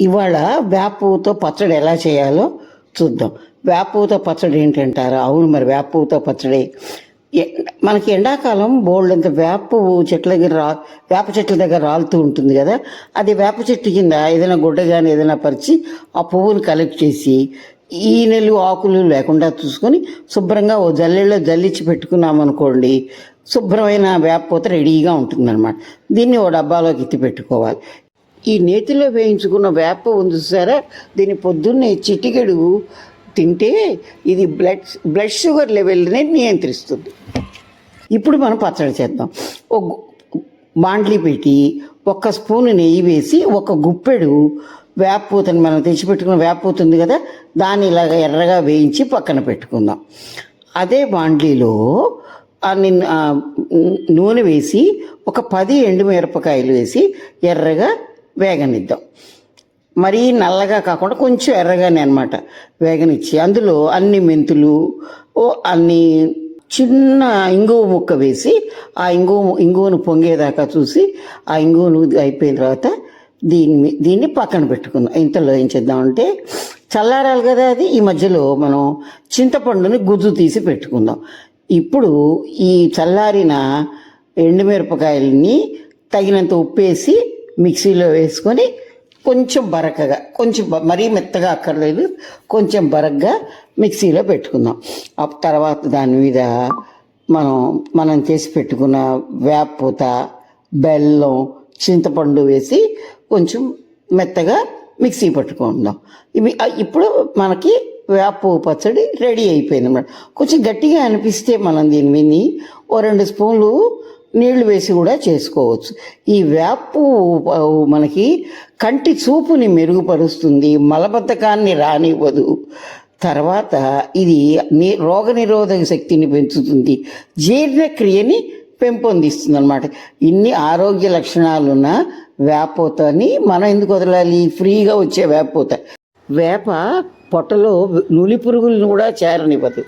ఇవాళ వేప పువ్వుతో పచ్చడి ఎలా చేయాలో చూద్దాం. వేప పువ్వుతో పచ్చడి ఏంటంటారా? అవును, మరి వేప పువ్వుతో పచ్చడి. మనకి ఎండాకాలం బోల్డంత వేప పువ్వు చెట్ల దగ్గర వేప చెట్ల దగ్గర రాలుతూ ఉంటుంది కదా. అది వేప చెట్టు కింద ఏదైనా గుడ్డ కానీ ఏదైనా పరిచి ఆ పువ్వుని కలెక్ట్ చేసి ఈనెలు ఆకులు లేకుండా చూసుకొని శుభ్రంగా ఓ జల్లెల్లో జల్లించి పెట్టుకున్నామనుకోండి, శుభ్రమైన వేప పూత రెడీగా ఉంటుందన్నమాట. దీన్ని ఓ డబ్బాలోకి ఎత్తి పెట్టుకోవాలి. ఈ నేతిలో వేయించుకున్న వేప ఉంది చూసారా, దీన్ని పొద్దున్నే చిటికెడు తింటే ఇది బ్లడ్ షుగర్ లెవెల్ని నియంత్రిస్తుంది. ఇప్పుడు మనం పచ్చడి చేద్దాం. ఒక బాండ్లీ పెట్టి 1 స్పూను నెయ్యి వేసి 1 గుప్పెడు వేపపూతని, మనం తెచ్చిపెట్టుకున్న వేపపూత ఉంది కదా, దాన్ని ఇలాగ ఎర్రగా వేయించి పక్కన పెట్టుకుందాం. అదే బాండ్లీలో నూనె వేసి 10 ఎండుమిరపకాయలు వేసి ఎర్రగా వేగనిద్దాం. మరీ నల్లగా కాకుండా కొంచెం ఎర్రగానే అనమాట వేగనిచ్చి అందులో అన్ని మెంతులు, అన్ని చిన్న ఇంగువ ముక్క వేసి ఆ ఇంగువను పొంగేదాకా చూసి ఆ ఇంగువను అయిపోయిన తర్వాత దీన్ని పక్కన పెట్టుకుందాం. ఇంతలో ఏం చేద్దామంటే చల్లారాలి కదా అది. ఈ మధ్యలో మనం చింతపండుని గుజ్జు తీసి పెట్టుకుందాం. ఇప్పుడు ఈ చల్లారిన ఎండుమిరపకాయలని తగినంత ఉప్పేసి మిక్సీలో వేసుకొని కొంచెం బరకగా, కొంచెం మరీ మెత్తగా అక్కర్లేదు, కొంచెం బరగ్గా మిక్సీలో పెట్టుకుందాం. ఆ తర్వాత దాని మీద మనం చేసి పెట్టుకున్న వేపపూత, బెల్లం, చింతపండు వేసి కొంచెం మెత్తగా మిక్సీ పట్టుకుందాం. ఇప్పుడు మనకి వేప పచ్చడి రెడీ అయిపోయింది అన్నమాట. కొంచెం గట్టిగా అనిపిస్తే మనం దీని మీద ఓ 2 స్పూన్లు నీళ్లు వేసి కూడా చేసుకోవచ్చు. ఈ వేప మనకి కంటి చూపుని మెరుగుపరుస్తుంది, మలబద్ధకాన్ని రానివ్వదు. తర్వాత ఇది రోగనిరోధక శక్తిని పెంచుతుంది, జీర్ణక్రియని పెంపొందిస్తుంది అన్నమాట. ఇన్ని ఆరోగ్య లక్షణాలున్న వేపపూతని మనం ఎందుకు వదలాలి? ఫ్రీగా వచ్చే వేపపూత. వేప పొట్టలో నులి పురుగులను కూడా చేరనివ్వదు.